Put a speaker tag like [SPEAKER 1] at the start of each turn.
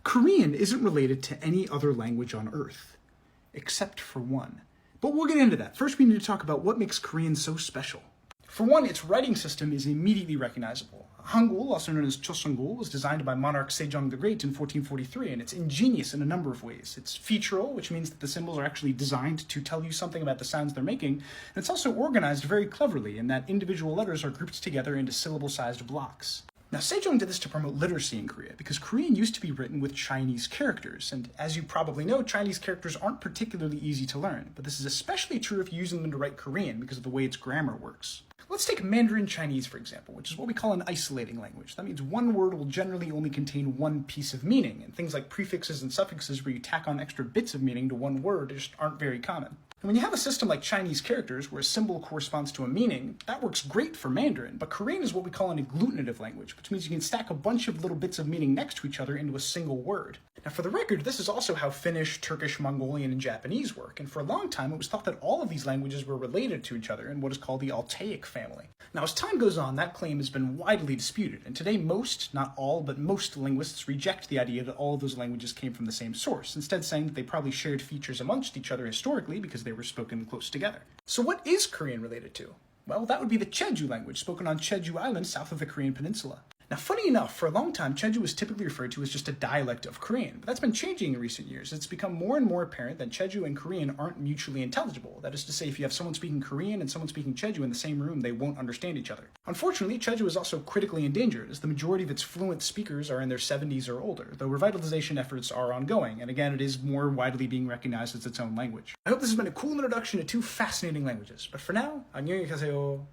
[SPEAKER 1] Korean isn't related to any other language on Earth, except for one. But we'll get into that. First, we need to talk about what makes Korean so special. For one, its writing system is immediately recognizable. Hangul, also known as Choseongul, was designed by monarch Sejong the Great in 1443, and it's ingenious in a number of ways. It's featural, which means that the symbols are actually designed to tell you something about the sounds they're making, and it's also organized very cleverly in that individual letters are grouped together into syllable-sized blocks. Now, Sejong did this to promote literacy in Korea, because Korean used to be written with Chinese characters, and as you probably know, Chinese characters aren't particularly easy to learn, but this is especially true if you're using them to write Korean because of the way its grammar works. Let's take Mandarin Chinese, for example, which is what we call an isolating language. That means one word will generally only contain one piece of meaning, and things like prefixes and suffixes where you tack on extra bits of meaning to one word just aren't very common. And when you have a system like Chinese characters, where a symbol corresponds to a meaning, that works great for Mandarin, but Korean is what we call an agglutinative language, which means you can stack a bunch of little bits of meaning next to each other into a single word. Now, for the record, this is also how Finnish, Turkish, Mongolian, and Japanese work, and for a long time it was thought that all of these languages were related to each other in what is called the Altaic family. Now, as time goes on, that claim has been widely disputed, and today most, not all, but most linguists reject the idea that all of those languages came from the same source, instead saying that they probably shared features amongst each other historically because they were spoken close together. So what is Korean related to? Well, that would be the Cheju language, spoken on Cheju Island south of the Korean peninsula. Now, funny enough, for a long time, Cheju was typically referred to as just a dialect of Korean, but that's been changing in recent years. It's become more and more apparent that Cheju and Korean aren't mutually intelligible. That is to say, if you have someone speaking Korean and someone speaking Cheju in the same room, they won't understand each other. Unfortunately, Cheju is also critically endangered, as the majority of its fluent speakers are in their 70s or older, though revitalization efforts are ongoing, and again, it is more widely being recognized as its own language. I hope this has been a cool introduction to two fascinating languages, but for now, 안녕히 가세요.